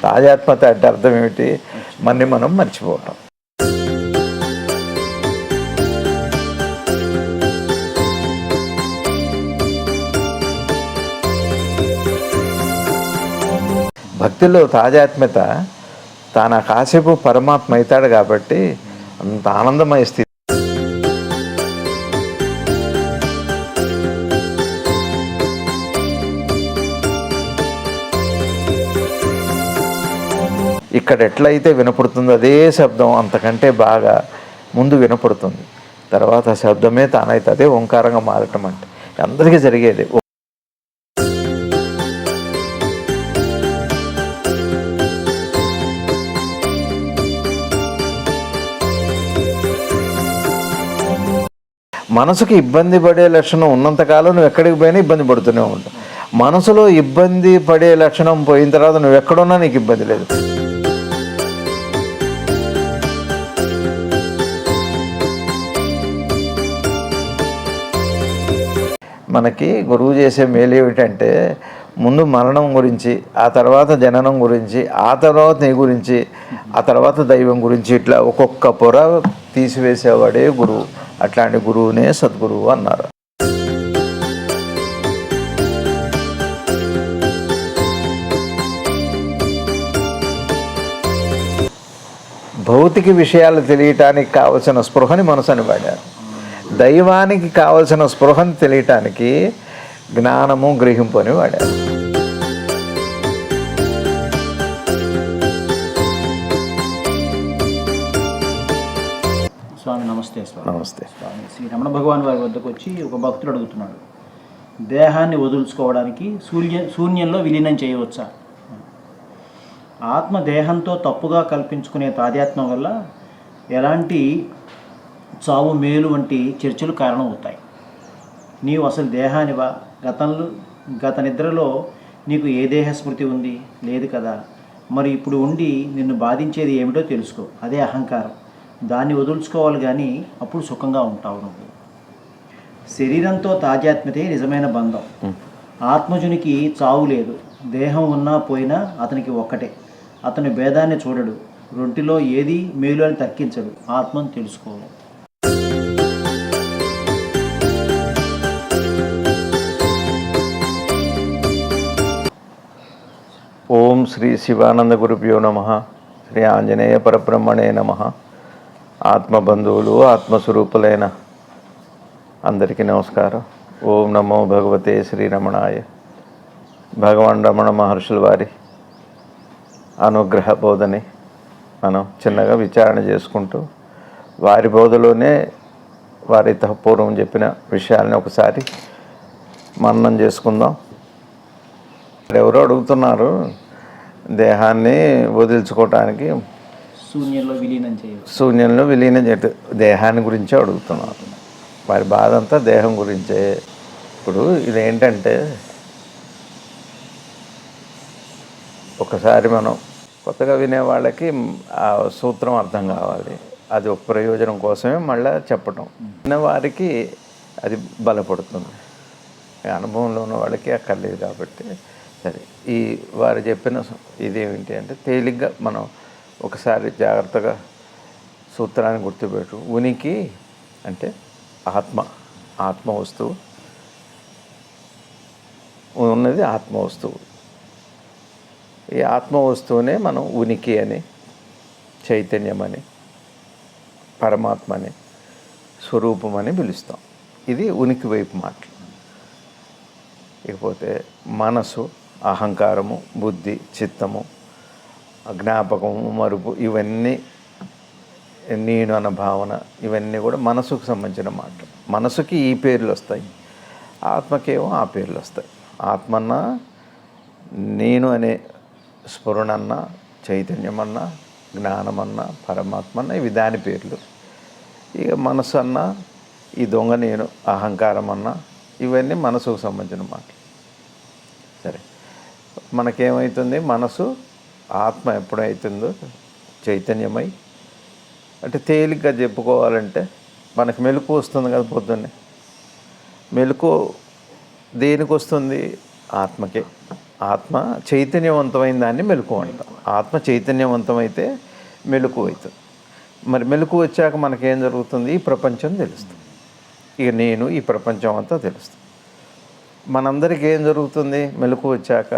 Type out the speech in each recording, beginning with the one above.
తాదాత్మ్యత అంటే అర్థం ఏమిటి? మనని మనం మర్చిపోవటం. భక్తిలో తాదాత్మ్యత తాను కాసేపు పరమాత్మ అవుతాడు కాబట్టి అంత ఆనందమయ స్థితి. ఇక్కడ ఎట్లయితే వినపడుతుందో అదే శబ్దం అంతకంటే బాగా ముందు వినపడుతుంది. తర్వాత శబ్దమే తానైతే అదే ఓంకారంగా మారటం అంటే అందరికీ జరిగేది. మనసుకి ఇబ్బంది పడే లక్షణం ఉన్నంతకాలం నువ్వు ఎక్కడికి పోయినా ఇబ్బంది పడుతూనే ఉంటావు. మనసులో ఇబ్బంది పడే లక్షణం పోయిన తర్వాత నువ్వు ఎక్కడున్నా నీకు ఇబ్బంది లేదు. మనకి గురువు చేసే మేలు ఏమిటంటే ముందు మరణం గురించి, ఆ తర్వాత జననం గురించి, ఆ తర్వాత నీ గురించి, ఆ తర్వాత దైవం గురించి, ఇట్లా ఒక్కొక్క పొర తీసివేసేవాడే గురువు. అట్లాంటి గురువునే సద్గురువు అన్నారు. భౌతిక విషయాలు తెలియటానికి కావలసిన స్పృహని మనసుని వాడారు. దైవానికి కావలసిన స్పృహని తెలియటానికి జ్ఞానము గ్రహింపు అని వాడారు. స్వామి నమస్తే. నమస్తే స్వామి. శ్రీ రమణ భగవాన్ వారి వద్దకు వచ్చి ఒక భక్తుడు అడుగుతున్నాడు, దేహాన్ని వదులుచుకోవడానికి శూన్యంలో విలీనం చేయవచ్చా? ఆత్మ దేహంతో తప్పుగా కల్పించుకునే తాదాత్మ్యం వల్ల ఎలాంటి చావు మేలు వంటి చర్చలు కారణమవుతాయి. నీవు అసలు దేహానివా? గత నిద్రలో నీకు ఏ దేహ స్మృతి ఉంది? లేదు కదా. మరి ఇప్పుడు ఉండి నిన్ను బాధించేది ఏమిటో తెలుసుకో, అదే అహంకారం. దాన్ని వదులుచుకోవాలి, కానీ అప్పుడు సుఖంగా ఉంటావు నువ్వు. శరీరంతో తాదాత్మ్యతే నిజమైన బంధం. ఆత్మజునికి చావు లేదు. దేహం ఉన్నా పోయినా అతనికి ఒక్కటే. అతని భేదాన్ని చూడడు. రొంటిలో ఏది మేలు అని తక్కించడు. ఆత్మను తెలుసుకోవాలి. ఓం శ్రీ శివానంద గురుభ్యో నమః. శ్రీ ఆంజనేయ పరబ్రహ్మణే నమః. ఆత్మబంధువులు, ఆత్మస్వరూపులైన అందరికీ నమస్కారం. ఓం నమో భగవతే శ్రీరమణాయ. భగవాన్ రమణ మహర్షుల వారి అనుగ్రహ బోధని మనం చిన్నగా విచారణ చేసుకుంటూ వారి బోధలోనే వారి పూర్వం చెప్పిన విషయాలని ఒకసారి మననం చేసుకుందాం. ఎవరో అడుగుతున్నారు, దేహాన్ని వదిలించుకోవటానికి శూన్యంలో విలీనం చేయట దేహాన్ని గురించే అడుగుతున్నారు. వారి బాధ అంతా దేహం గురించే. ఇప్పుడు ఇదేంటంటే, ఒకసారి మనం కొత్తగా వినే వాళ్ళకి ఆ సూత్రం అర్థం కావాలి. అది ఒక ప్రయోజనం కోసమే మళ్ళీ చెప్పటం. విన్నవారికి అది బలపడుతుంది, అనుభవంలో ఉన్న వాళ్ళకి అక్కర్లేదు కాబట్టి. సరే, ఈ వారు చెప్పిన ఇదేమిటి అంటే, తేలిగ్గా మనం ఒకసారి జాగ్రత్తగా సూత్రాన్ని గుర్తుపెట్టు. ఉనికి అంటే ఆత్మ వస్తువు ఉన్నది, ఆత్మ వస్తువు. ఈ ఆత్మ వస్తువునే మనం ఉనికి అని, చైతన్యమని, పరమాత్మని, స్వరూపమని పిలుస్తాం. ఇది ఉనికి వైపు మాటలు. ఇకపోతే మనసు, అహంకారము, బుద్ధి, చిత్తము, జ్ఞాపకము, మరుపు, ఇవన్నీ, నేను అన్న భావన, ఇవన్నీ కూడా మనసుకు సంబంధించిన మాటలు. మనసుకి ఈ పేర్లు వస్తాయి, ఆత్మకేమో ఆ పేర్లు వస్తాయి. ఆత్మన్నా, నేను అనే స్ఫురణన్నా, చైతన్యమన్నా, జ్ఞానమన్నా, పరమాత్మన్నా, ఇవి దాని పేర్లు. ఇక మనసు అన్నా, ఈ దొంగ నేను, అహంకారం అన్నా, ఇవన్నీ మనసుకు సంబంధించిన మాటలు. సరే, మనకేమవుతుంది? మనసు ఆత్మ ఎప్పుడైతుందో చైతన్యమై, అంటే తేలిగ్గా చెప్పుకోవాలంటే మనకు మెలకు వస్తుంది కదా పొద్దున్నే. మెలకు దేనికి వస్తుంది? ఆత్మకే. ఆత్మ చైతన్యవంతమైన దాన్ని మెలకు అంటాం. ఆత్మ చైతన్యవంతమైతే మెలకువ అవుతుంది. మరి మెలకువ వచ్చాక మనకేం జరుగుతుంది? ఈ ప్రపంచం తెలుస్తుంది. ఇక నేను ఈ ప్రపంచం అంతా తెలుస్తుంది. మనందరికీ ఏం జరుగుతుంది? మెలకువ వచ్చాక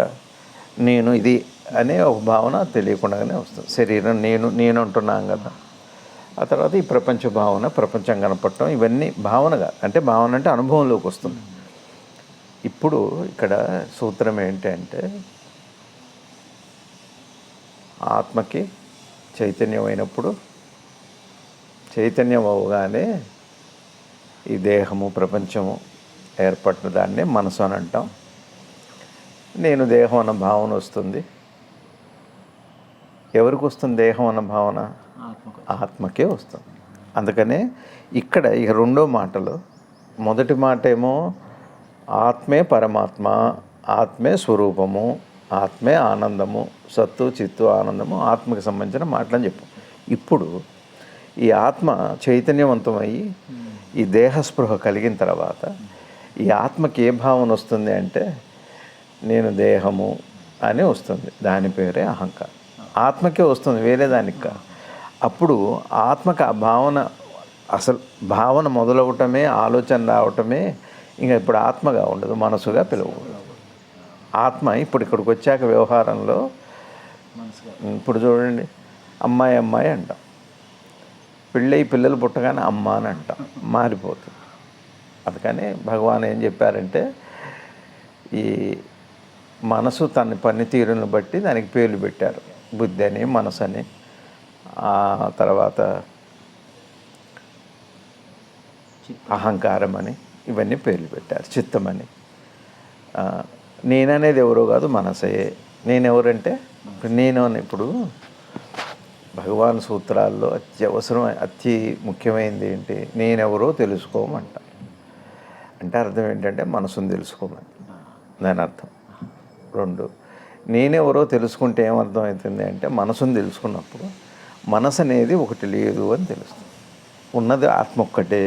నేను ఇది అనే ఒక భావన తెలియకుండానే వస్తుంది. శరీరం నేను అంటున్నాం కదా. ఆ తర్వాత ఈ ప్రపంచ భావన, ప్రపంచం కనపడటం, ఇవన్నీ భావనగా, అంటే భావన అంటే అనుభవంలోకి వస్తుంది. ఇప్పుడు ఇక్కడ సూత్రం ఏంటంటే ఆత్మకి చైతన్యమైనప్పుడు, చైతన్యం అవగానే ఈ దేహము ప్రపంచము ఏర్పడిన దాన్నే మనసు అని అంటాం. నేను దేహం అన్న భావన వస్తుంది. ఎవరికి వస్తుంది దేహం అన్న భావన? ఆత్మకే వస్తుంది. అందుకనే ఇక్కడ ఇక రెండో మాటలో, మొదటి మాట ఏమో ఆత్మే పరమాత్మ, ఆత్మే స్వరూపము, ఆత్మే ఆనందము, సత్తు చిత్తు ఆనందము, ఆత్మకి సంబంధించిన మాటలని చెప్పు. ఇప్పుడు ఈ ఆత్మ చైతన్యవంతమయ్యి ఈ దేహస్పృహ కలిగిన తర్వాత ఈ ఆత్మకి ఏ భావన వస్తుంది అంటే నేను దేహము అని వస్తుంది. దాని పేరే అహంకారం. ఆత్మకే వస్తుంది, వేరే దానికి కాదు. అప్పుడు ఆత్మకు ఆ భావన, అసలు భావన మొదలవటమే, ఆలోచన రావటమే ఇంకా ఇప్పుడు ఆత్మగా ఉండదు, మనసుగా పిలువకూడదు. ఆత్మ ఇప్పుడు ఇక్కడికి వచ్చాక వ్యవహారంలో ఇప్పుడు చూడండి, అమ్మాయి అమ్మాయి అంటాం, పెళ్ళయి పిల్లలు పుట్టగానే అమ్మ అని అంటాం, మారిపోతుంది. అందుకని భగవాన్ ఏం చెప్పారంటే ఈ మనసు తన పనితీరుని బట్టి దానికి పేర్లు పెట్టారు. బుద్ధి అని, మనసు అని, ఆ తర్వాత అహంకారం అని, ఇవన్నీ పేర్లు పెట్టారు. చిత్తమని. నేననేది ఎవరో కాదు, మనసే. నేనెవరంటే నేను అని. ఇప్పుడు భగవాన్ సూత్రాల్లో అతి ముఖ్యమైనది ఏంటి? నేనెవరో తెలుసుకోమంట. అంటే అర్థం ఏంటంటే మనసుని తెలుసుకోమని, దాని అర్థం. రెండు, నేనెవరో తెలుసుకుంటే ఏమర్థం అవుతుంది అంటే మనసుని తెలుసుకున్నప్పుడు మనసు అనేది ఒకటి లేదు అని తెలుస్తుంది. ఉన్నది ఆత్మ ఒక్కటే.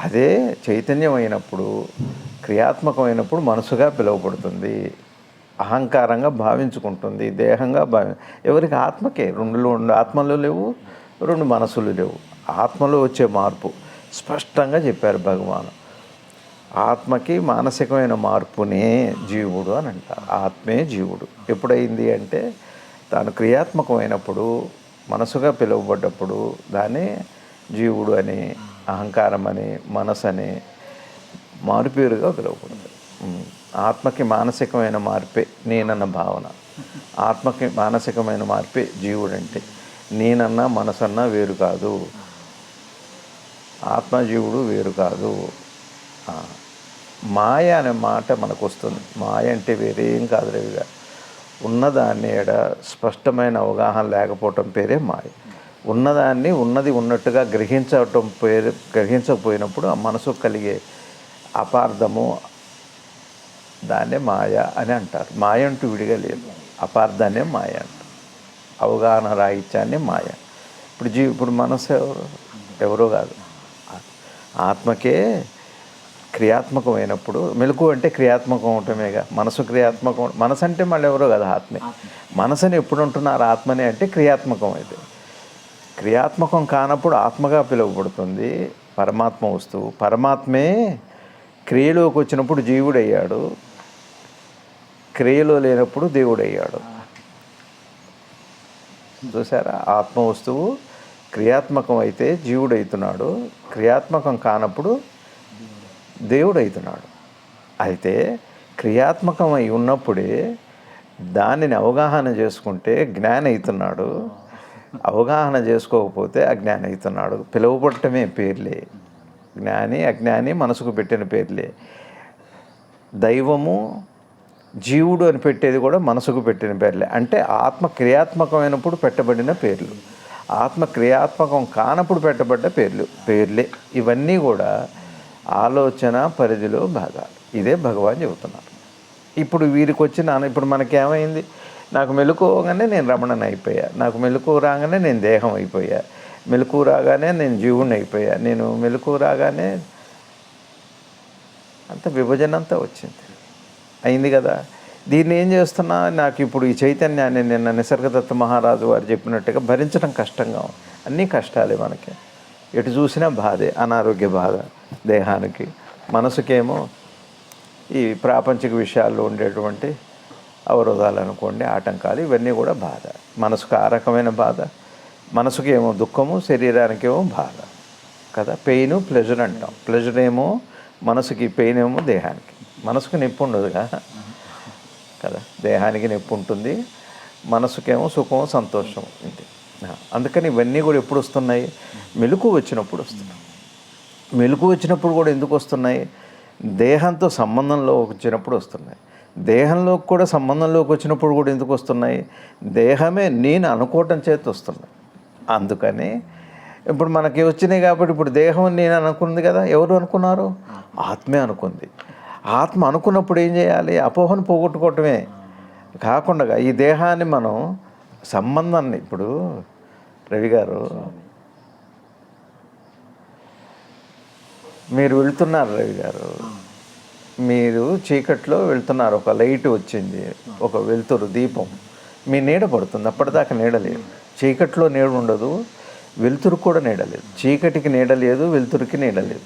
అదే చైతన్యం అయినప్పుడు, క్రియాత్మకమైనప్పుడు మనసుగా పిలువబడుతుంది. అహంకారంగా భావించుకుంటుంది, దేహంగా ఎవరికి? ఆత్మకే. రెండు ఆత్మలు లేవు, రెండు మనసులు లేవు. ఆత్మలో వచ్చే మార్పు స్పష్టంగా చెప్పారు భగవాను. ఆత్మకి మానసికమైన మార్పునే జీవుడు అని అంటారు. ఆత్మే జీవుడు. ఎప్పుడైంది అంటే తాను క్రియాత్మకమైనప్పుడు, మనసుగా పిలువబడ్డప్పుడు దాన్ని జీవుడు అని, అహంకారం అని, మనసు అని మారుపేరుగా పిలువబడుతుంది. ఆత్మకి మానసికమైన మార్పే నేనన్న భావన. ఆత్మకి మానసికమైన మార్పే జీవుడంటే. నేనన్నా మనసన్నా వేరు కాదు, ఆత్మ జీవుడు వేరు కాదు. మాయ అనే మాట మనకు వస్తుంది. మాయ అంటే వేరేం కాదు రేవిగా, ఉన్నదాన్ని ఎడ స్పష్టమైన అవగాహన లేకపోవటం పేరే మాయ. ఉన్నదాన్ని ఉన్నది ఉన్నట్టుగా గ్రహించకపోయినప్పుడు ఆ మనసు కలిగే అపార్థము, దాన్నే మాయ అని అంటారు. మాయ అంటూ విడిగా లేదు, అపార్థాన్నే మాయ అంటారు. అవగాహన రాహిత్యాన్ని మాయ. ఇప్పుడు మనసు ఎవరో కాదు, ఆత్మకే క్రియాత్మకమైనప్పుడు. మెలకు అంటే క్రియాత్మకం అవటమేగా. మనసు క్రియాత్మకం. మనసు అంటే మళ్ళీ ఎవరో కదా, ఆత్మే. మనసుని ఎప్పుడు ఉంటున్నారు ఆత్మనే అంటే క్రియాత్మకం. అయితే క్రియాత్మకం కానప్పుడు ఆత్మగా పిలువబడుతుంది పరమాత్మ వస్తువు. పరమాత్మే క్రియలోకి వచ్చినప్పుడు జీవుడయ్యాడు, క్రియలో లేనప్పుడు దేవుడయ్యాడు. చూసారా? ఆత్మ వస్తువు క్రియాత్మకం అయితే జీవుడవుతున్నాడు, క్రియాత్మకం కానప్పుడు దేవుడవుతున్నాడు. అయితే క్రియాత్మకమై ఉన్నప్పుడే దానిని అవగాహన చేసుకుంటే జ్ఞాని అవుతున్నాడు, అవగాహన చేసుకోకపోతే అజ్ఞాని అవుతున్నాడు. పిలువబడటమే పేర్లే. జ్ఞాని అజ్ఞాని మనసుకు పెట్టిన పేర్లే. దైవము జీవుడు అని పెట్టేది కూడా మనసుకు పెట్టిన పేర్లే. అంటే ఆత్మ క్రియాత్మకమైనప్పుడు పెట్టబడిన పేర్లు, ఆత్మ క్రియాత్మకం కానప్పుడు పెట్టబడ్డ పేర్లే. ఇవన్నీ కూడా ఆలోచన పరిధిలో భాగాలు. ఇదే భగవాన్ చెబుతున్నారు. ఇప్పుడు వీరికి ఇప్పుడు మనకేమైంది? నాకు మెలకువగానే నేను రమణని అయిపోయా, నాకు మెలకువ రాగానే నేను దేహం అయిపోయా, మెలకువ రాగానే నేను జీవుని అయిపోయా, నేను మెలకువ రాగానే అంత విభజన అంతా వచ్చింది, అయింది కదా. దీన్ని ఏం చేస్తున్నా, నాకు ఇప్పుడు ఈ చైతన్యాన్ని నిన్న నిసర్గదత్త మహారాజు వారు చెప్పినట్టుగా భరించడం కష్టంగా ఉంది. అన్నీ కష్టాలే మనకి, ఎటు చూసినా బాధే, అనారోగ్య బాధ దేహానికి, మనసుకేమో ఈ ప్రాపంచిక విషయాల్లో ఉండేటువంటి అవరోధాలు అనుకోండి, ఆటంకాలు, ఇవన్నీ కూడా బాధ. మనసుకు ఆ రకమైన బాధ, మనసుకి ఏమో దుఃఖము, శరీరానికి ఏమో బాధ కదా. పెయిన్ ప్లెజర్ అంటాం. ప్లెజర్ ఏమో మనసుకి, పెయిన్ ఏమో దేహానికి. మనసుకు నొప్పి ఉండదుగా కదా, దేహానికి నొప్పి ఉంటుంది, మనసుకేమో సుఖం సంతోషం ఉంది. అందుకని ఇవన్నీ కూడా ఎప్పుడు వస్తున్నాయి? మెలకు వచ్చినప్పుడు వస్తున్నాయి. మెలకు వచ్చినప్పుడు కూడా ఎందుకు వస్తున్నాయి? దేహంతో సంబంధంలో వచ్చినప్పుడు వస్తున్నాయి. దేహంలోకి కూడా సంబంధంలోకి వచ్చినప్పుడు కూడా ఎందుకు వస్తున్నాయి? దేహమే నేను అనుకోవటం చేతి వస్తున్నాయి. అందుకని ఇప్పుడు మనకి వచ్చినాయి కాబట్టి, ఇప్పుడు దేహం నేను అనుకుంది కదా, ఎవరు అనుకున్నారు? ఆత్మే అనుకుంది. ఆత్మ అనుకున్నప్పుడు ఏం చేయాలి? అపోహను పోగొట్టుకోవటమే కాకుండా ఈ దేహాన్ని మనం సంబంధాన్ని, ఇప్పుడు రవి గారు మీరు వెళ్తున్నారు, రవి గారు మీరు చీకట్లో వెళ్తున్నారు, ఒక లైట్ వచ్చింది, ఒక వెలుతురు దీపం, మీ నీడ పడుతుంది. అప్పటిదాకా నీడ లేదు. చీకట్లో నీడ ఉండదు, వెలుతురు కూడా నీడ లేదు. చీకటికి నీడ లేదు, వెలుతురికి నీడ లేదు.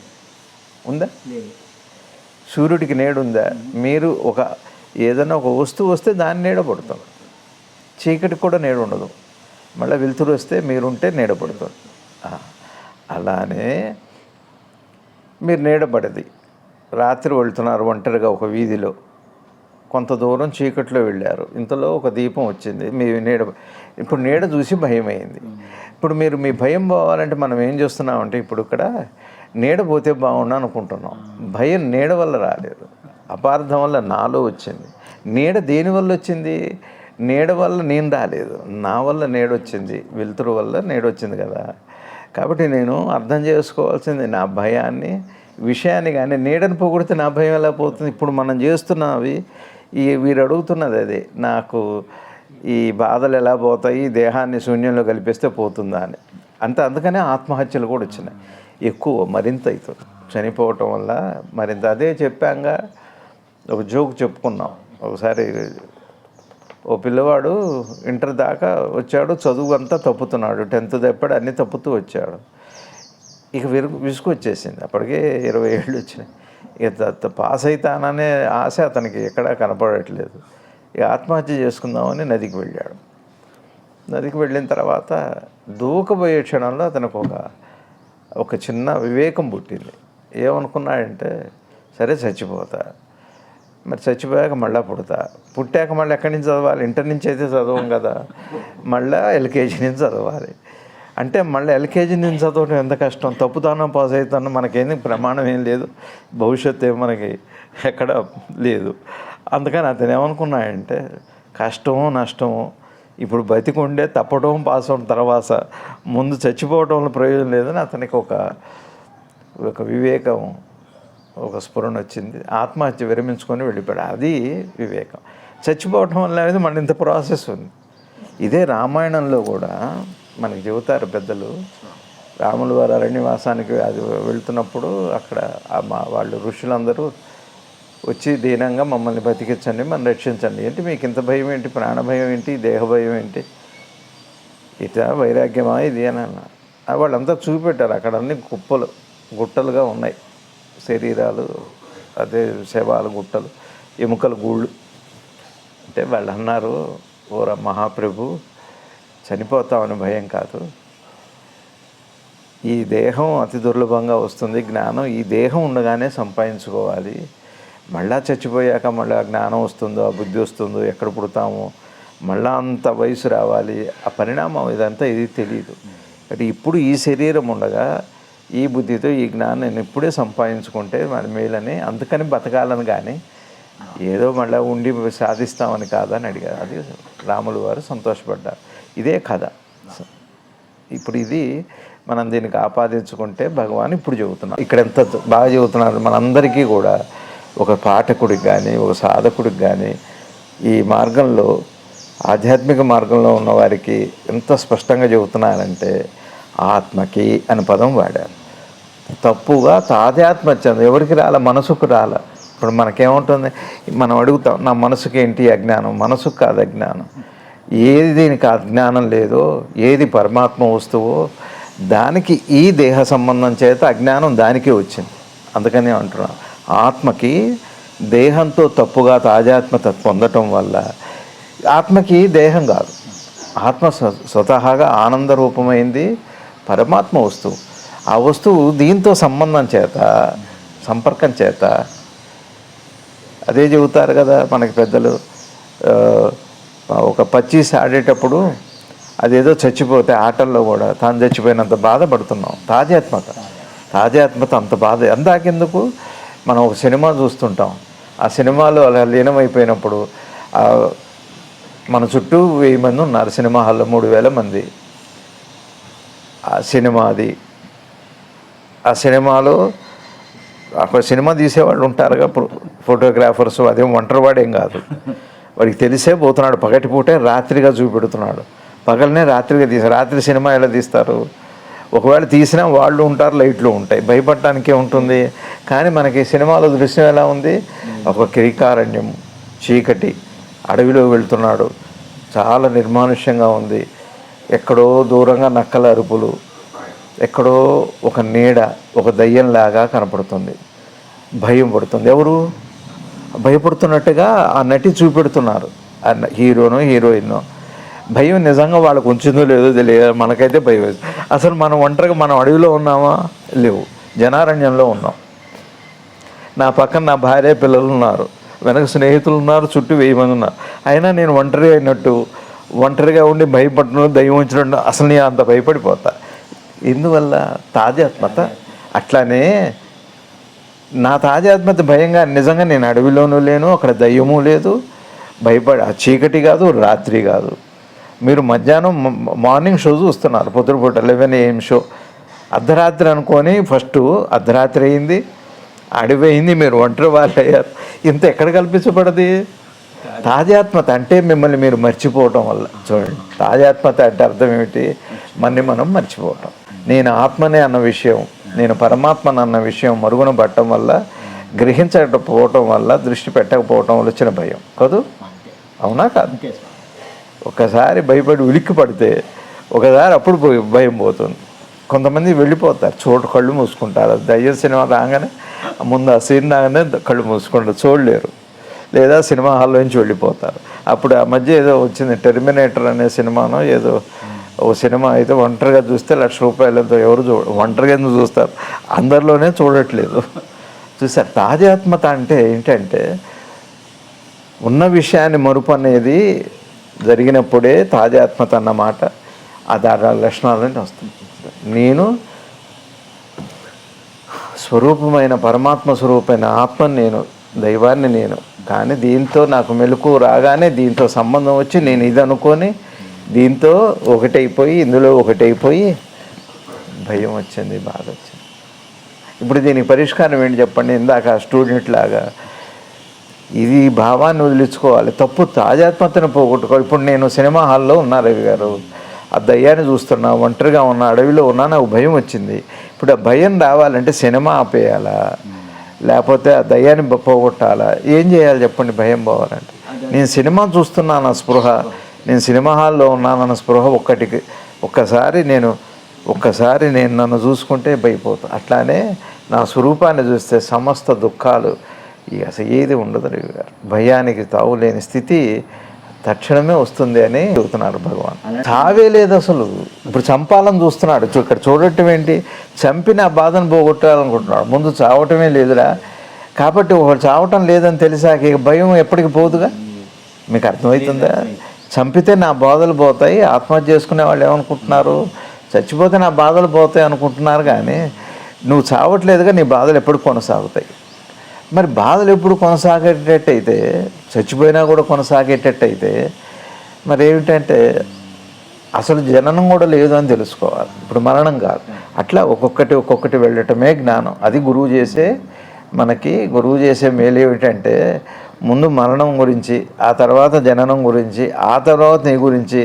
ఉందా? సూర్యుడికి నీడ ఉందా? మీరు ఒక ఏదైనా ఒక వస్తువు వస్తే దాన్ని నీడ పడుతాం. చీకటికి కూడా నీడ ఉండదు. మళ్ళీ వెలుతురు వస్తే మీరుంటే నీడ పడుతుంది. అలానే మీరు నీడ పడది. రాత్రి వెళ్తున్నారు ఒంటరిగా ఒక వీధిలో, కొంత దూరం చీకట్లో వెళ్ళారు, ఇంతలో ఒక దీపం వచ్చింది, మీ నీడ. ఇప్పుడు నీడ చూసి భయం అయింది. ఇప్పుడు మీరు మీ భయం పోవాలంటే మనం ఏం చేస్తున్నామంటే, ఇప్పుడు ఇక్కడ నీడ పోతే బాగుండు అనుకుంటున్నాం. భయం నీడ వల్ల రాలేదు, అపార్థం వల్ల నాలో వచ్చింది. నీడ దేనివల్ల వచ్చింది? నీడ వల్ల నేను రాలేదు, నా వల్ల నీడ వచ్చింది, వెలుతురు వల్ల నీడ వచ్చింది కదా. కాబట్టి నేను అర్థం చేసుకోవాల్సింది నా భయాన్ని, విషయాన్ని. కానీ నీడని పోగొడితే నా భయం ఎలా పోతుంది? ఇప్పుడు మనం చేస్తున్నవి వీరు అడుగుతున్నది అదే, నాకు ఈ బాధలు ఎలా పోతాయి, దేహాన్ని శూన్యంలో కలిపేస్తే పోతుందా అని. అందుకనే ఆత్మహత్యలు కూడా వచ్చినాయి ఎక్కువ, మరింత అవుతుంది చనిపోవటం వల్ల మరింత. అదే చెప్పాంగా, ఒక జోక్ చెప్పుకున్నాం ఒకసారి. ఓ పిల్లవాడు ఇంటర్ దాకా వచ్చాడు, చదువు అంతా తప్పుతున్నాడు, 10th తప్పాడు, అన్నీ తప్పుతూ వచ్చాడు. ఇక విసుగు వచ్చేసింది. అప్పటికే 20 ఏళ్ళు వచ్చినాయి. ఇక పాస్ అవుతాననే ఆశ అతనికి ఎక్కడా కనపడట్లేదు. ఇక ఆత్మహత్య చేసుకుందామని నదికి వెళ్ళాడు. నదికి వెళ్ళిన తర్వాత దూకబోయే క్షణంలో అతనికి ఒక చిన్న వివేకం పుట్టింది. ఏమనుకున్నాడంటే, సరే చచ్చిపోతా, మరి చచ్చిపోయాక మళ్ళీ పుట్టాక మళ్ళీ ఎక్కడి నుంచి చదవాలి? ఇంటర్ నుంచి అయితే చదవం కదా, మళ్ళీ ఎల్కేజీ నుంచి చదవాలి. అంటే మళ్ళీ ఎల్కేజీ నుంచి చదవడం ఎంత కష్టం. తప్పుతానో పాస్ అవుతానో మనకేం ప్రమాణం ఏం లేదు, భవిష్యత్తు ఏం మనకి ఎక్కడ లేదు. అందుకని అతను ఏమనుకున్నాడంటే, కష్టమో నష్టమో ఇప్పుడు బతికుండే తప్పడం పాస్ అవడం తర్వాత ముందు చచ్చిపోవడంలో ప్రయోజనం లేదని అతనికి ఒక వివేకం, ఒక స్ఫురణ వచ్చింది. ఆత్మహత్య విరమించుకొని వెళ్ళిపోయాడు. అది వివేకం. చచ్చిపోవటం వల్ల అనేది మన ఇంత ప్రాసెస్ ఉంది. ఇదే రామాయణంలో కూడా మనకి చెబుతారు పెద్దలు. రాములు వారు అరణ్యవాసానికి అది వెళ్తున్నప్పుడు అక్కడ వాళ్ళు ఋషులందరూ వచ్చి దీనంగా మమ్మల్ని బతికించండి, మనం రక్షించండి. ఏంటి మీకు ఇంత భయం ఏంటి? ప్రాణ భయం ఏంటి? దేహ భయం ఏంటి? ఇట వైరాగ్యమా ఇది అని అన్న. వాళ్ళంతా చూపెట్టారు. అక్కడ అన్ని గుట్టలుగా ఉన్నాయి శరీరాలు, అదే శవాలు, గుట్టలు, ఎముకల గూళ్ళు. అంటే వాళ్ళు అన్నారు, ఓ మహాప్రభు, చనిపోతామని భయం కాదు, ఈ దేహం అతి దుర్లభంగా వస్తుంది, జ్ఞానం ఈ దేహం ఉండగానే సంపాదించుకోవాలి. మళ్ళా చచ్చిపోయాక మళ్ళీ జ్ఞానం వస్తుందో, బుద్ధి వస్తుందో, ఎక్కడ పుడతామో, మళ్ళా అంత వయసు రావాలి, ఆ పరిణామం ఇదంతా ఇది తెలియదు. అంటే ఇప్పుడు ఈ శరీరం ఉండగా ఈ బుద్ధితో ఈ జ్ఞానం నేను ఇప్పుడే సంపాదించుకుంటే మన మేలని, అందుకని బతకాలని, కానీ ఏదో మళ్ళీ ఉండి సాధిస్తామని కాదని అడిగారు. అది రాములు వారు సంతోషపడ్డారు. ఇదే కథ. ఇప్పుడు ఇది మనం దీనికి ఆపాదించుకుంటే భగవాన్ ఇప్పుడు చెబుతున్నారు. ఇక్కడ ఎంత బాగా చెబుతున్నారు. మనందరికీ కూడా, ఒక పాఠకుడికి కానీ, ఒక సాధకుడికి కానీ, ఈ మార్గంలో ఆధ్యాత్మిక మార్గంలో ఉన్న వారికి ఎంత స్పష్టంగా చెబుతున్నారంటే, ఆత్మకి అని పదం వాడారు. తప్పుగా తాదాత్మ్యం ఎవరికి రాల? మనసుకు రాల. ఇప్పుడు మనకేముంటుంది, మనం అడుగుతాం నా మనసుకి ఏంటి అజ్ఞానం, మనసుకు కాదు అజ్ఞానం. ఏది దీనికి అజ్ఞానం లేదో, ఏది పరమాత్మ వస్తువో దానికి ఈ దేహ సంబంధం చేత అజ్ఞానం దానికే వచ్చింది. అందుకని అంటున్నాను, ఆత్మకి దేహంతో తప్పుగా తాజాత్మత పొందటం వల్ల, ఆత్మకి దేహం కాదు, ఆత్మ స్వతహాగా ఆనంద రూపమైంది పరమాత్మ వస్తువు. ఆ వస్తువు దీంతో సంబంధం చేత, సంపర్కం చేత, అదే చెబుతారు కదా మనకి పెద్దలు, ఒక పచ్చీస్ ఆడేటప్పుడు అదేదో చచ్చిపోతే ఆటల్లో కూడా తాను చచ్చిపోయినంత బాధపడుతున్నాం. తాజాత్మత అంత బాధ. అందాకెందుకు, మనం ఒక సినిమా చూస్తుంటాం, ఆ సినిమాలో అలా లీనమైపోయినప్పుడు మన చుట్టూ 1000 మంది ఉన్నారు, సినిమా హాల్లో 3000 మంది. ఆ సినిమాది, ఆ సినిమాలో అక్కడ సినిమా తీసేవాళ్ళు ఉంటారుగా, ఫోటోగ్రాఫర్స్, అదేం ఒంటరివాడేం కాదు, వాడికి తెలిసే పోతున్నాడు. పగటిపూటే రాత్రిగా చూపెడుతున్నాడు, పగలనే రాత్రిగా రాత్రి సినిమా ఎలా తీస్తారు? ఒకవేళ తీసినా వాళ్ళు ఉంటారు, లైట్లు ఉంటాయి, భయపడటానికే ఉంటుంది. కానీ మనకి సినిమాలో దృశ్యం ఎలా ఉంది, ఒక కిరికారణ్యం, చీకటి, అడవిలో వెళ్తున్నాడు, చాలా నిర్మానుష్యంగా ఉంది. ఎక్కడో దూరంగా నక్కల అరుపులు, ఎక్కడో ఒక నీడ, ఒక దయ్యంలాగా కనపడుతుంది. భయం పడుతుంది. ఎవరు భయపడుతున్నట్టుగా ఆ నటి చూపెడుతున్నారు, ఆ హీరోనో హీరోయిన్నో. భయం నిజంగా వాళ్ళకు ఉంచిందో లేదో తెలియదు, మనకైతే భయం. అసలు మనం ఒంటరిగా మనం అడవిలో ఉన్నామా? లేవు, జనారణ్యంలో ఉన్నాం. నా పక్కన నా భార్య పిల్లలు ఉన్నారు, వెనక స్నేహితులు ఉన్నారు, చుట్టూ 1000 మంది ఉన్నారు. అయినా నేను ఒంటరిగా అయినట్టు, ఒంటరిగా ఉండి భయపడను, దయ్యం ఉంచినట్టు అసలు నేను అంత భయపడిపోతా. ఎందువల్ల? తాజాత్మత. అట్లానే నా తాజాత్మత భయంగా, నిజంగా నేను అడవిలోనూ లేను, అక్కడ దయ్యము లేదు, భయపడి, ఆ చీకటి కాదు, రాత్రి కాదు. మీరు మధ్యాహ్నం మార్నింగ్ షో చూస్తున్నారు, పొద్దుపూట 11 AM షో. అర్ధరాత్రి అనుకొని ఫస్ట్ అర్ధరాత్రి అయింది, అడవి అయింది, మీరు ఒంటరి వాళ్ళు అయ్యారు. ఇంత ఎక్కడ కల్పించబడది? తాజాత్మత అంటే మిమ్మల్ని మీరు మర్చిపోవటం వల్ల. చూడండి, తాజాత్మత అంటే అర్థం ఏమిటి? మనం మర్చిపోవటం. నేను ఆత్మనే అన్న విషయం, నేను పరమాత్మని అన్న విషయం మరుగున పట్టడం వల్ల, గ్రహించకపోవటం వల్ల, దృష్టి పెట్టకపోవటం వల్ల వచ్చిన భయం కదూ. అవునా కాదు? ఒకసారి భయపడి ఉలిక్కి పడితే ఒకసారి అప్పుడు భయం పోతుంది. కొంతమంది వెళ్ళిపోతారు, చోటు కళ్ళు మూసుకుంటారు. దయ్యం సినిమా రాగానే, ముందు ఆ సీన్ రాగానే కళ్ళు మూసుకుంటారు, చూడలేరు, లేదా సినిమా హాల్లో నుంచి వెళ్ళిపోతారు. అప్పుడు ఆ మధ్య ఏదో వచ్చింది, టెర్మినేటర్ అనే సినిమానో ఏదో, ఓ సినిమా అయితే ఒంటరిగా చూస్తే ₹1,00,000 ఎవరు ఒంటరిగా ఎందుకు చూస్తారు? అందరిలోనే చూడట్లేదు. చూసారు, తాజాత్మత అంటే ఏంటంటే ఉన్న విషయాన్ని మరుపు అనేది జరిగినప్పుడే తాజాత్మత అన్నమాట. అది ఆ లక్షణాలని వస్తుంది. నేను స్వరూపమైన పరమాత్మ స్వరూపమైన ఆత్మని, నేను దైవాన్ని నేను. కానీ దీంతో నాకు మెలకు రాగానే దీంతో సంబంధం వచ్చి నేను ఇది అనుకొని దీంతో ఒకటైపోయి, ఇందులో ఒకటైపోయి భయం వచ్చింది, బాధ వచ్చింది. ఇప్పుడు దీనికి పరిష్కారం ఏంటి చెప్పండి? ఇందాక స్టూడెంట్ లాగా ఇది భావాన్ని వదిలించుకోవాలి, తప్పు తాజాత్మతను పోగొట్టుకోవాలి. ఇప్పుడు నేను సినిమా హాల్లో ఉన్నా, రవి గారు, ఆ దయ్యాన్ని చూస్తున్నా, ఒంటరిగా ఉన్నా, అడవిలో ఉన్నా, నాకు భయం వచ్చింది. ఇప్పుడు ఆ భయం రావాలంటే సినిమా ఆపేయాలా, లేకపోతే ఆ దయ్యాన్ని పోగొట్టాలా? ఏం చేయాలి చెప్పండి భయం పోవాలంటే? నేను సినిమా చూస్తున్నాను స్పృహ, నేను సినిమా హాల్లో ఉన్నానన్న స్పృహ ఒక్కసారి నేను నన్ను చూసుకుంటే భయపోతాను. అట్లానే నా స్వరూపాన్ని చూస్తే సమస్త దుఃఖాలు అసలు ఏది ఉండదు రవి గారు. భయానికి తావులేని స్థితి తక్షణమే వస్తుంది అని చెబుతున్నారు భగవాన్. చావే లేదు అసలు. ఇప్పుడు చంపాలని చూస్తున్నాడు, ఇక్కడ చూడటం ఏంటి? చంపి నా బాధను పోగొట్టాలనుకుంటున్నాడు. ముందు చావటమే లేదురా. కాబట్టి ఒకటి చావటం లేదని తెలిసాక ఇక భయం ఎప్పటికి పోదుగా. మీకు అర్థమవుతుందా? చంపితే నా బాధలు పోతాయి, ఆత్మహత్య చేసుకునే వాళ్ళు ఏమనుకుంటున్నారు? చచ్చిపోతే నా బాధలు పోతాయి అనుకుంటున్నారు. కానీ నువ్వు చావట్లేదుగా, నీ బాధలు ఎప్పుడు కొనసాగుతాయి. మరి బాధలు ఎప్పుడు కొనసాగేటట్టయితే, చచ్చిపోయినా కూడా కొనసాగేటట్టయితే మరి ఏమిటంటే అసలు జననం కూడా లేదు అని తెలుసుకోవాలి. ఇప్పుడు మరణం కాదు. అట్లా ఒక్కొక్కటి వెళ్ళటమే జ్ఞానం. అది గురువు చేసే మేలు ఏమిటంటే, ముందు మరణం గురించి, ఆ తర్వాత జననం గురించి, ఆ తర్వాత నీ గురించి,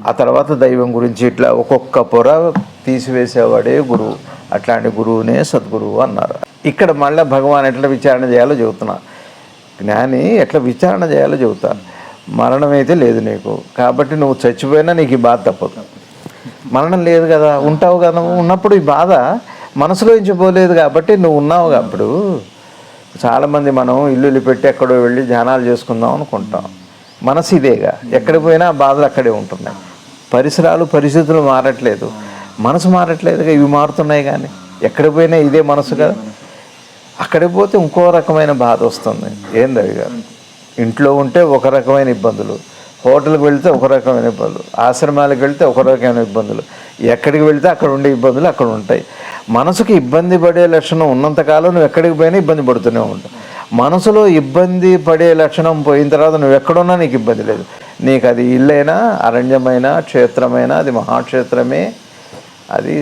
ఆ తర్వాత దైవం గురించి, ఇట్లా ఒక్కొక్క పొర తీసివేసేవాడే గురువు. అట్లాంటి గురువునే సద్గురువు అన్నారు. ఇక్కడ మళ్ళీ భగవాన్ ఎట్లా విచారణ చేయాలో చెబుతున్నా. జ్ఞాని ఎట్లా విచారణ చేయాలో చెబుతారు. మరణం అయితే లేదు నీకు, కాబట్టి నువ్వు చచ్చిపోయినా నీకు ఈ బాధ తప్పదు. మరణం లేదు కదా, ఉంటావు కదా, నువ్వు ఉన్నప్పుడు ఈ బాధ మనసులో నుంచి పోలేదు కాబట్టి నువ్వు ఉన్నావు. అప్పుడు చాలామంది మనం ఇల్లు పెట్టి ఎక్కడో వెళ్ళి ధ్యానాలు చేసుకుందాం అనుకుంటాం. మనసు ఇదేగా, ఎక్కడికి పోయినా బాధలు అక్కడే ఉంటున్నాయి. పరిసరాలు పరిస్థితులు మారట్లేదు, మనసు మారట్లేదుగా, ఇవి మారుతున్నాయి. కానీ ఎక్కడికి పోయినా ఇదే మనసు కదా. అక్కడికి పోతే ఇంకో రకమైన బాధ వస్తుంది. ఏం రవి గారు, ఇంట్లో ఉంటే ఒక రకమైన ఇబ్బందులు, హోటల్కి వెళ్తే ఒక రకమైన ఇబ్బందులు, ఆశ్రమాలకు వెళ్తే ఒక రకమైన ఇబ్బందులు, ఎక్కడికి వెళ్తే అక్కడ ఉండే ఇబ్బందులు అక్కడ ఉంటాయి. మనసుకి ఇబ్బంది పడే లక్షణం ఉన్నంతకాలం నువ్వు ఎక్కడికి పోయినా ఇబ్బంది పడుతూనే ఉంటావు. మనసులో ఇబ్బంది పడే లక్షణం పోయిన తర్వాత నువ్వు ఎక్కడున్నా నీకు ఇబ్బంది లేదు. నీకు అది ఇల్లైనా, అరణ్యమైనా, క్షేత్రమైనా, అది మహాక్షేత్రమే, అది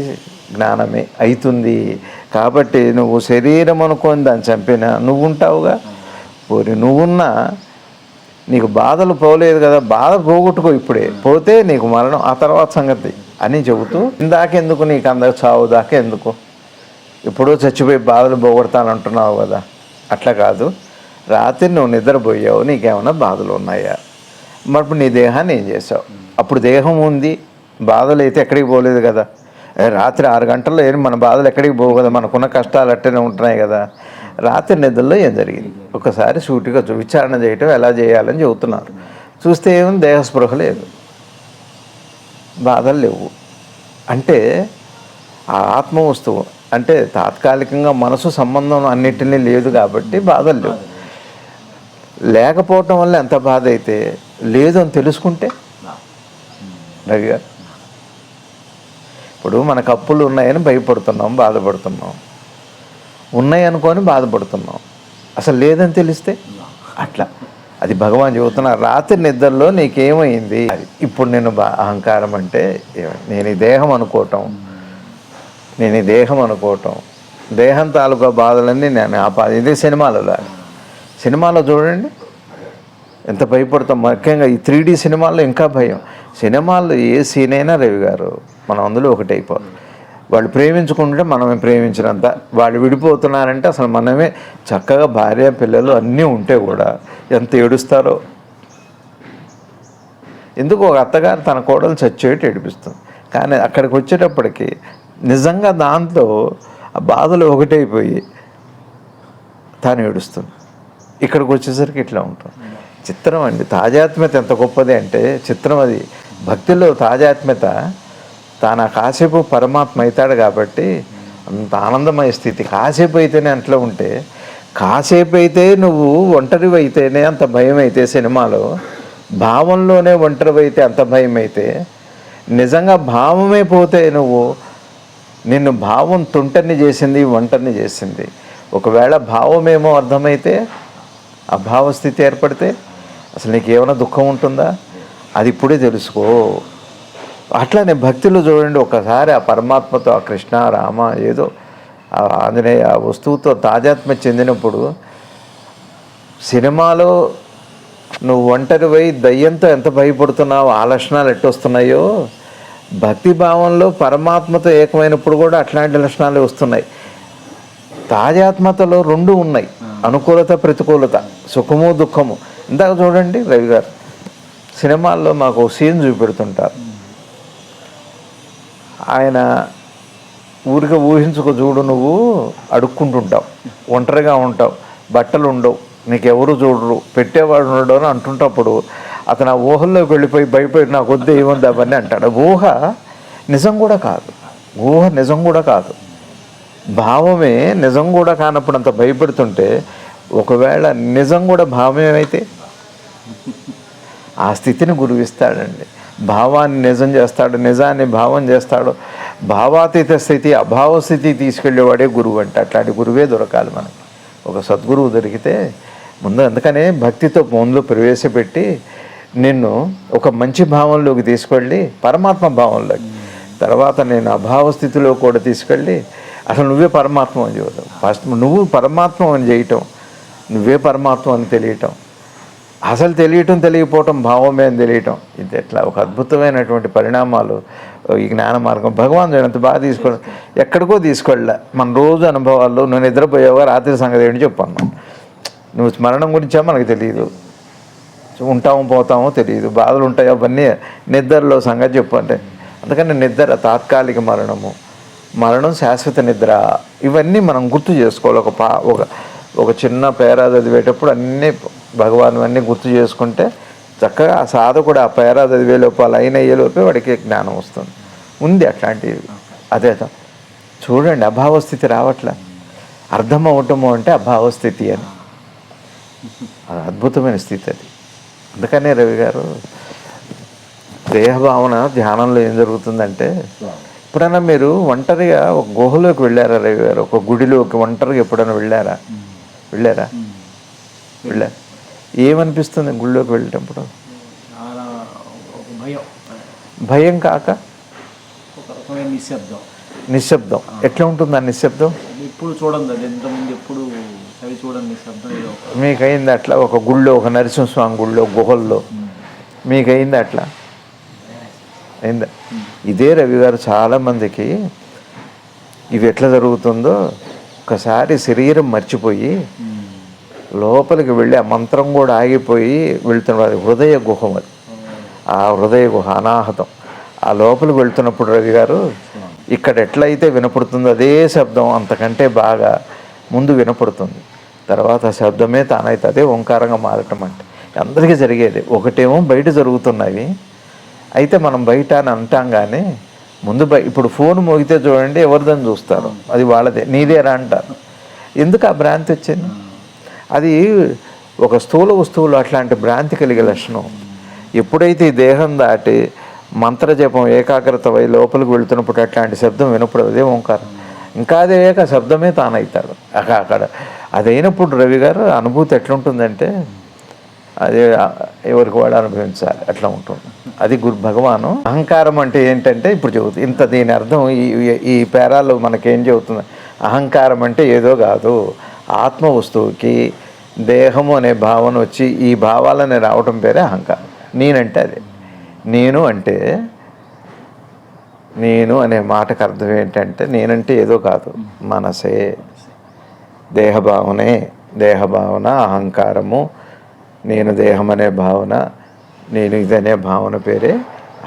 జ్ఞానమే అవుతుంది. కాబట్టి నువ్వు శరీరం అనుకొని దాన్ని చంపినా నువ్వు ఉంటావుగా. పోరి నువ్వున్నా నీకు బాధలు పోలేదు కదా, బాధ పోగొట్టుకో ఇప్పుడే, పోతే నీకు మరణం ఆ తర్వాత సంగతి అని చెబుతూ, ఇందాకెందుకు నీకు అందరు చావు దాకా ఎందుకు, ఎప్పుడో చచ్చిపోయి బాధలు పోగొడతానంటున్నావు కదా. అట్లా కాదు, రాత్రి నువ్వు నిద్రపోయావు, నీకేమైనా బాధలు ఉన్నాయా, మరి నీ దేహాన్ని ఏం చేసావు? అప్పుడు దేహం ఉంది, బాధలు అయితే ఎక్కడికి పోలేదు కదా. రాత్రి 6 గంటల్లో ఏం మన బాధలు ఎక్కడికి పోవు కదా, మనకున్న కష్టాలు అట్టనే ఉంటున్నాయి కదా. రాత్రి నిద్రలో ఏం జరిగింది ఒకసారి సూటిగా విచారణ చేయటం ఎలా చేయాలని చెబుతున్నారు. చూస్తే ఏముంది, దేహస్పృహ లేదు, బాధలు లేవు. అంటే ఆ ఆత్మ వస్తువు అంటే తాత్కాలికంగా మనసు సంబంధం అన్నిటినీ లేదు కాబట్టి బాధలు లేవు. లేకపోవటం వల్ల ఎంత బాధ అయితే లేదు అని తెలుసుకుంటే రవి గారు, ఇప్పుడు మనకు అప్పులు ఉన్నాయని భయపడుతున్నాం, బాధపడుతున్నాం, ఉన్నాయి అనుకొని బాధపడుతున్నాం, అసలు లేదని తెలిస్తే అట్లా. అది భగవాన్ చెబుతున్నారు, రాత్రి నిద్రలో నీకేమైంది. ఇప్పుడు నేను అహంకారం అంటే నేను ఈ దేహం అనుకోవటం, దేహం తాలూకా బాధలన్నీ నేను ఇదే సినిమాలో చూడండి ఎంత భయపడతాం. ముఖ్యంగా ఈ 3D సినిమాల్లో ఇంకా భయం. సినిమాల్లో ఏ సీన్ అయినా రవి గారు మనం అందులో ఒకటైపోతాం. వాళ్ళు ప్రేమించుకుంటే మనమే ప్రేమించినంత, వాళ్ళు విడిపోతున్నారంటే అసలు మనమే చక్కగా భార్య పిల్లలు అన్నీ ఉంటే కూడా ఎంత ఏడుస్తారో. ఎందుకు ఒక అత్తగారు తన కోడలు చచ్చేటి ఏడిపిస్తుంది, కానీ అక్కడికి వచ్చేటప్పటికి నిజంగా దాంతో ఆ బాధలు ఒకటైపోయి తాను ఏడుస్తుంది. ఇక్కడికి వచ్చేసరికి ఇట్లా ఉంటుంది. చిత్రం అండి, తాజాత్మ్యత ఎంత గొప్పది అంటే చిత్రం. అది భక్తిలో తాజాత్మ్యత, తాను కాసేపు పరమాత్మ అవుతాడు కాబట్టి అంత ఆనందమయ స్థితి. కాసేపు అయితేనే అట్లా ఉంటే, కాసేపు అయితే నువ్వు ఒంటరివి అయితేనే అంత భయం అయితే సినిమాలో, భావంలోనే ఒంటరివి అయితే అంత భయం అయితే, నిజంగా భావమే పోతే నువ్వు, నిన్ను భావం తుంటని చేసింది, ఒంటరిని చేసింది. ఒకవేళ భావమేమో అర్థమైతే, ఆ భావస్థితి ఏర్పడితే అసలు నీకు ఏమైనా దుఃఖం ఉంటుందా, అది ఇప్పుడే తెలుసుకో. అట్లానే భక్తిలో చూడండి, ఒకసారి ఆ పరమాత్మతో, ఆ కృష్ణ రామ ఏదో ఆ ఆంజనేయ ఆ వస్తువుతో తాజాత్మ్య చెందినప్పుడు, సినిమాలో నువ్వు ఒంటరివై దయ్యంతో ఎంత భయపడుతున్నావు, ఆ లక్షణాలు ఎట్టొస్తున్నాయో, భక్తి భావంలో పరమాత్మతో ఏకమైనప్పుడు కూడా అట్లాంటి లక్షణాలు వస్తున్నాయి. తాజాత్మతలో 2 ఉన్నాయి, అనుకూలత ప్రతికూలత, సుఖము దుఃఖము. ఇందాక చూడండి రవి గారు, సినిమాల్లో మాకు సీన్ చూపెడుతుంటారు. ఆయన ఊరిగా ఊహించుకో చూడు, నువ్వు అడుక్కుంటుంటావు, ఒంటరిగా ఉంటావు, బట్టలు ఉండవు, నీకెవరు చూడరు, పెట్టేవాడు ఉండడు అని అంటుంటప్పుడు అతను ఆ ఊహల్లోకి వెళ్ళిపోయి భయపడి నాకు వద్దు ఏముంది అవన్నీ అంటాడు. ఊహ నిజం కూడా కాదు, భావమే నిజం కూడా కానప్పుడు అంత భయపెడుతుంటే, ఒకవేళ నిజం కూడా భావమేమైతే ఆ స్థితిని గురువు ఇస్తాడండి. భావాన్ని నిజం చేస్తాడు, నిజాన్ని భావం చేస్తాడు. భావాతీత స్థితి, అభావ స్థితి తీసుకెళ్ళేవాడే గురువు అంటే. అట్లాంటి గురువే దొరకాలి మనకి. ఒక సద్గురువు దొరికితే ముందు, అందుకనే భక్తితో ముందు ప్రవేశపెట్టి నిన్ను ఒక మంచి భావంలోకి తీసుకెళ్ళి పరమాత్మ భావంలోకి, తర్వాత నేను అభావ స్థితిలో కూడా తీసుకెళ్ళి అసలు నువ్వే పరమాత్మ అని చూడటం. ఫస్ట్ నువ్వు పరమాత్మ అని చేయటం, నువ్వే పరమాత్మ అని తెలియటం, అసలు తెలియకపోవటం భావమే అని తెలియటం. ఇది ఎట్లా ఒక అద్భుతమైనటువంటి పరిణామాలు ఈ జ్ఞాన మార్గం. భగవాన్ ఎంత బాగా తీసుకోవడం, ఎక్కడికో తీసుకెళ్ళా. మన రోజు అనుభవాల్లో నువ్వు నిద్రపోయావా, రాత్రి సంగతి ఏంటి చెప్పాను. నువ్వు మరణం గురించా మనకు తెలియదు, ఉంటామో పోతామో తెలియదు, బాధలు ఉంటాయో అవన్నీ నిద్రలో సంగతి చెప్పు అంటే. అందుకని నిద్ర తాత్కాలిక మరణము, మరణం శాశ్వత నిద్ర, ఇవన్నీ మనం గుర్తు చేసుకోవాలి. ఒక చిన్న పేరా చదివేటప్పుడు అన్నీ భగవాన్ అన్నీ గుర్తు చేసుకుంటే చక్కగా ఆ సాధకుడు ఆ పేరా చదివేలోపు ఆ లైన్ అయ్యేలోపే వాడికి జ్ఞానం వస్తుంది. ఉంది అట్లాంటివి. అదే చూడండి, అభావస్థితి రావట్లే. అర్థం అవటము అంటే అభావస్థితి అని, అది అద్భుతమైన స్థితి అది. అందుకనే రవి గారు దేహభావన ధ్యానంలో ఏం జరుగుతుందంటే, ఎప్పుడైనా మీరు ఒంటరిగా ఒక గుహలోకి వెళ్ళారా రవి గారు? ఒక గుడిలోకి ఒంటరిగా ఎప్పుడైనా వెళ్ళారా? వెళ్ళారా? ఏమనిపిస్తుంది గుడిలోకి వెళ్ళేటప్పుడు? భయం కాక నిశ్శబ్దం. ఎట్లా ఉంటుంది ఆ నిశ్శబ్దం? ఇప్పుడు చూడండి, అది ఎంతమంది ఎప్పుడు అవి చూడండి నిశ్శబ్దం. మీకైంది అట్లా? ఒక గుళ్ళో, ఒక నరసింహస్వామి గుళ్ళో, గుహల్లో మీకైంది అట్లా? అయిందా? ఇదే రవి గారు చాలామందికి ఇవి ఎట్లా జరుగుతుందో, ఒకసారి శరీరం మర్చిపోయి లోపలికి వెళ్ళి ఆ మంత్రం కూడా ఆగిపోయి వెళ్తున్నారు. హృదయ గుహం అది, ఆ హృదయ గుహ అనాహతం. ఆ లోపలికి వెళ్తున్నప్పుడు రవి గారు ఇక్కడ ఎట్లయితే వినపడుతుందో అదే శబ్దం అంతకంటే బాగా ముందు వినపడుతుంది. తర్వాత ఆ శబ్దమే తానైతే అదే ఓంకారంగా మారటం. అంటే అందరికీ జరిగేది. ఒకటేమో బయట జరుగుతున్నవి, అయితే మనం బయట అని అంటాం, కానీ ముందు ఇప్పుడు ఫోన్ మోగితే చూడండి, ఎవరిదని చూస్తారు, అది వాళ్ళదే, నీదేరా అంటారు. ఎందుకు ఆ భ్రాంతి వచ్చింది? అది ఒక స్థూల వస్తువులు అట్లాంటి భ్రాంతి కలిగే లక్షణం. ఎప్పుడైతే ఈ దేహం దాటి మంత్రజపం ఏకాగ్రత వై లోపలికి వెళుతున్నప్పుడు అట్లాంటి శబ్దం వినప్పుడు అదే ఓంకారం. ఇంకా అదే శబ్దమే తానవుతాడు అక్కడ. అదైనప్పుడు రవి గారు అనుభూతి ఎట్లుంటుందంటే, అదే ఎవరికి వాడు అనుభవించాలి, అట్లా ఉంటుంది. అది భగవాను. అహంకారం అంటే ఏంటంటే ఇప్పుడు చెబుతుంది ఇంత, దీని అర్థం ఈ పేరాల్లో మనకేం చెబుతుంది? అహంకారం అంటే ఏదో కాదు, ఆత్మ వస్తువుకి దేహము అనే భావన వచ్చి ఈ భావాలని రావటం పేరే అహంకారం. నేనంటే అదే. నేను అంటే, నేను అనే మాటకు అర్థం ఏంటంటే, నేనంటే ఏదో కాదు, మనసే, దేహభావనే, దేహభావన, అహంకారము, నేను దేహం అనే భావన, నేను ఇదనే భావన పేరే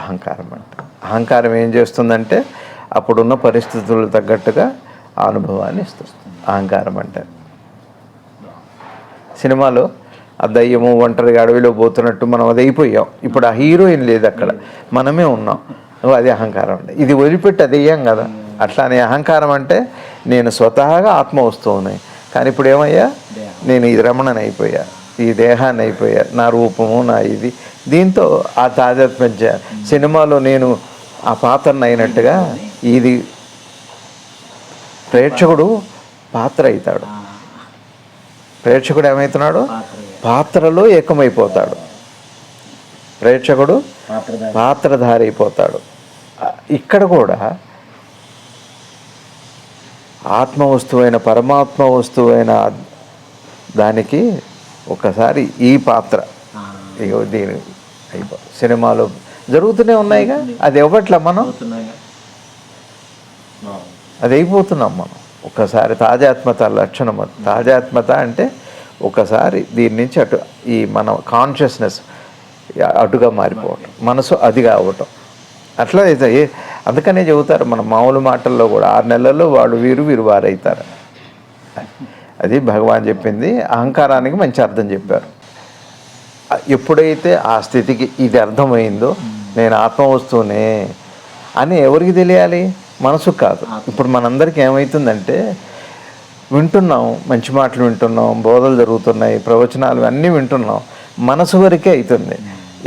అహంకారం అంట. అహంకారం ఏం చేస్తుందంటే అప్పుడున్న పరిస్థితులు తగ్గట్టుగా ఆ అనుభవాన్ని ఇస్తుంది అహంకారం అంటే. సినిమాలో ఆ దయ్యము ఒంటరిగా అడవిలో పోతున్నట్టు మనం అది అయిపోయాం. ఇప్పుడు ఆ హీరోయిన్ లేదు అక్కడ, మనమే ఉన్నాం. అది అహంకారం అంటే. ఇది వదిలిపెట్టి అది అయ్యాం కదా. అట్లానే అహంకారం అంటే నేను స్వతహాగా ఆత్మ వస్తువుని, కానీ ఇప్పుడు ఏమయ్యా, నేను ఈ రమణని అయిపోయా, ఈ దేహాన్ని అయిపోయా, నా రూపము, నా ఇది, దీంతో ఆ తాదాత్మ్యం చేయాలి. సినిమాలో నేను ఆ పాత్రను అయినట్టుగా ఇది ప్రేక్షకుడు పాత్ర అవుతాడు. ప్రేక్షకుడు ఏమవుతున్నాడు? పాత్రలో ఏకమైపోతాడు. ప్రేక్షకుడు పాత్రధారి అయిపోతాడు. ఇక్కడ కూడా ఆత్మ వస్తువైన పరమాత్మ వస్తువైన దానికి ఒకసారి ఈ పాత్ర దీని సినిమాలో జరుగుతూనే ఉన్నాయిగా. అది ఇవ్వట్లా, మనం అది అయిపోతున్నాం మనం. ఒకసారి తాజాత్మత లక్షణం. అది తాజాత్మత అంటే ఒకసారి దీని నుంచి అటు ఈ మన కాన్షియస్నెస్ అటుగా మారిపోవటం, మనసు అదిగా అవ్వటం. అట్లా అయితే అందుకనే చెబుతారు మన మామూలు మాటల్లో కూడా 6 నెలల్లో వాడు వీరు వారైతారు. అది భగవాన్ చెప్పింది. అహంకారానికి మంచి అర్థం చెప్పారు. ఎప్పుడైతే ఆ స్థితికి ఇది అర్థమైందో, నేను ఆత్మ వస్తువునే అని ఎవరికి తెలియాలి? మనసుకు కాదు. ఇప్పుడు మనందరికీ ఏమవుతుందంటే, వింటున్నాం, మంచి మాటలు వింటున్నాం, బోధలు జరుగుతున్నాయి, ప్రవచనాలు అన్నీ వింటున్నాం, మనసు వరకే అవుతుంది.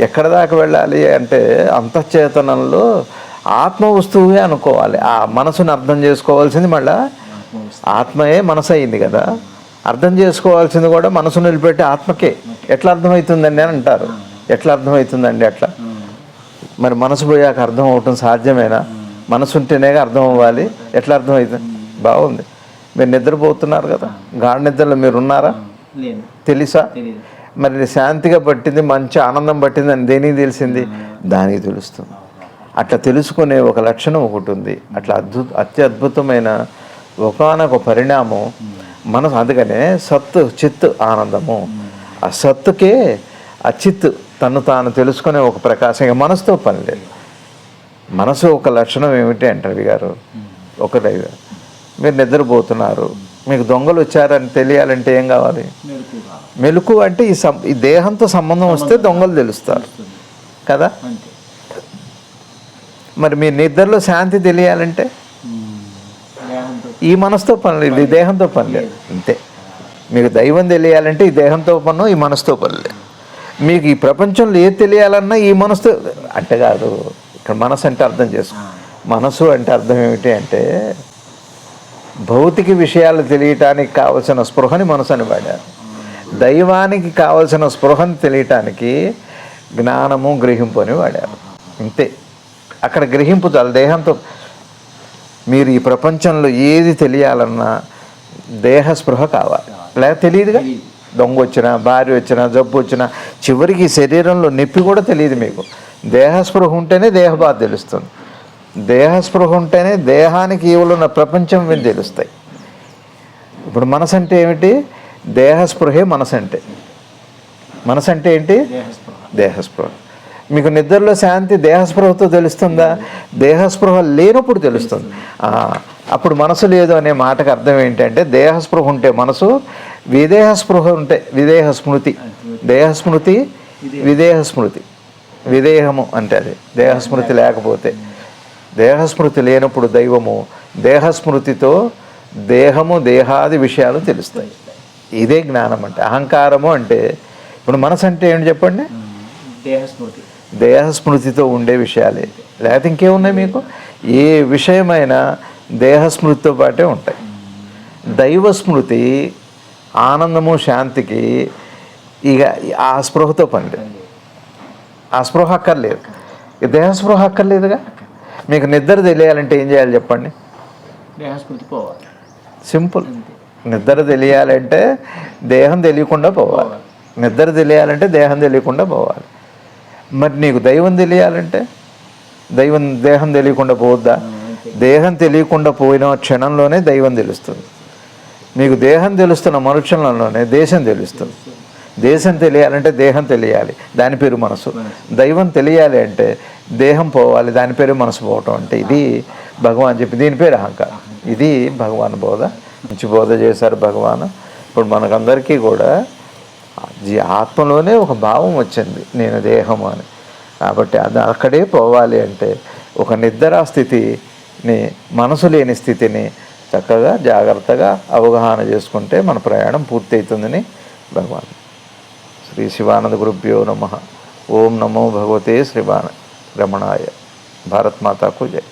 ఎక్కడ దాకా వెళ్ళాలి అంటే అంతఃచేతనంలో ఆత్మ వస్తువే అనుకోవాలి. ఆ మనసును అర్థం చేసుకోవాల్సింది మళ్ళా ఆత్మయే మనసు అయింది కదా. అర్థం చేసుకోవాల్సింది కూడా మనసు నిలిపెట్టి ఆత్మకే. ఎట్లా అర్థమవుతుందండి అని అంటారు. ఎట్లా అర్థమవుతుందండి అట్లా? మరి మనసు పోయాక అర్థం అవటం సాధ్యమేనా? మనసు ఉంటేనేగా అర్థం అవ్వాలి. ఎట్లా అర్థమవుతుంది? బాగుంది. మీరు నిద్రపోతున్నారు కదా, గాఢ నిద్రలో మీరు ఉన్నారా? తెలుసా? మరి శాంతిగా పట్టింది, మంచి ఆనందం పట్టింది అని దేనికి తెలిసింది? దానికి తెలుస్తుంది. అట్లా తెలుసుకునే ఒక లక్షణం ఒకటి ఉంది. అట్లా అత్యద్భుతమైన ఒకానొక పరిణామం మనసు అందుకనే సత్తు చిత్తు ఆనందము. ఆ సత్తుకే ఆ చిత్తు తను తాను తెలుసుకునే ఒక ప్రకాశం. ఇక మనసుతో పని లేదు. మనసు ఒక లక్షణం ఏమిటి అంటే రవి గారు, ఒకటే, మీరు నిద్రపోతున్నారు, మీకు దొంగలు వచ్చారని తెలియాలంటే ఏం కావాలి? మెలకుగా మెలకు అంటే ఈ దేహంతో సంబంధం వస్తే దొంగలు తెలుస్తారు కదా. అంతే. మరి మీ నిద్రలో శాంతి తెలియాలంటే దేహంతో ఈ మనసుతో పని లేదు, ఈ దేహంతో పని లేదు. అంతే. మీకు దైవం తెలియాలంటే ఈ దేహంతో పన్ను, ఈ మనసుతో పని లేదు. మీకు ఈ ప్రపంచంలో ఏది తెలియాలన్నా ఈ మనసుతో అంటే కాదు. ఇక్కడ మనసు అంటే అర్థం చేసుకో. మనసు అంటే అర్థం ఏమిటి అంటే భౌతిక విషయాలు తెలియటానికి కావలసిన స్పృహని మనసు అని వాడారు. దైవానికి కావలసిన స్పృహని తెలియటానికి జ్ఞానము గ్రహింపు అని వాడారు. అంతే. అక్కడ గ్రహింపు చాలు. దేహంతో మీరు ఈ ప్రపంచంలో ఏది తెలియాలన్నా దేహ స్పృహ కావాలి, లేక తెలియదుగా. దొంగ వచ్చినా, భార్య వచ్చినా, జబ్బు వచ్చినా, చివరికి శరీరంలో నొప్పి కూడా తెలియదు మీకు. దేహస్పృహ ఉంటేనే దేహబాధ తెలుస్తుంది. దేహస్పృహ ఉంటేనే దేహానికి ఈవులున్న ప్రపంచం విని తెలుస్తాయి. ఇప్పుడు మనసు అంటే ఏమిటి? దేహస్పృహే మనసు అంటే. మనసు అంటే ఏంటి? దేహస్పృహ. మీకు నిద్రలో శాంతి దేహస్పృహతో తెలుస్తుందా? దేహస్పృహ లేనప్పుడు తెలుస్తుంది. అప్పుడు మనసు లేదు అనే మాటకు అర్థం ఏంటంటే దేహస్పృహ ఉంటే మనసు, విదేహస్పృహ ఉంటే విదేహ స్మృతి. దేహస్మృతి, విదేహ స్మృతి. విదేహము అంటే అది దేహస్మృతి లేకపోతే. దేహస్మృతి లేనప్పుడు దైవము, దేహస్మృతితో దేహము దేహాది విషయాలు తెలుస్తాయి. ఇదే జ్ఞానం అంటే. అహంకారము అంటే ఇప్పుడు మనసు అంటే ఏంటి చెప్పండి? దేహస్మృతి. దేహస్మృతితో ఉండే విషయాలే. లేకపోతే ఇంకేమున్నాయి మీకు? ఏ విషయమైనా దేహస్మృతితో పాటే ఉంటాయి. దైవస్మృతి ఆనందము శాంతికి ఇక ఆ స్పృహతో పని లేదు. ఆ స్పృహ అక్కర్లేదు. దేహస్పృహ అక్కర్లేదుగా. మీకు నిద్ర తెలియాలంటే ఏం చేయాలి చెప్పండి? దేహస్మృతి పోవాలి. సింపుల్. నిద్ర తెలియాలంటే దేహం తెలియకుండా పోవాలి. నిద్ర తెలియాలంటే దేహం తెలియకుండా పోవాలి. మరి నీకు దైవం తెలియాలంటే దేహం తెలియకుండా పోవద్దా? దేహం తెలియకుండా పోయిన క్షణంలోనే దైవం తెలుస్తుంది. మీకు దేహం తెలుస్తున్న మరుక్షణంలోనే దేశం తెలుస్తుంది. దేశం తెలియాలంటే దేహం తెలియాలి, దాని పేరు మనసు. దైవం తెలియాలి అంటే దేహం పోవాలి, దాని పేరు మనసు పోవటం. అంటే ఇది భగవాన్ చెప్పి, దీని పేరు అహంకారం. ఇది భగవాన్ బోధ. మంచి బోధ చేశారు భగవాన్. ఇప్పుడు మనకందరికీ కూడా ఆత్మలోనే ఒక భావం వచ్చింది, నేను దేహము అని. కాబట్టి అది అక్కడే పోవాలి అంటే ఒక నిద్రా స్థితిని, మనసు లేని స్థితిని చక్కగా జాగ్రత్తగా అవగాహన చేసుకుంటే మన ప్రయాణం పూర్తవుతుందని భగవాన్. శ్రీ శివానంద గురుభ్యో నమః. ఓం నమో భగవతే శ్రీవాన రమణాయ. భారత్ మాతాకు జై.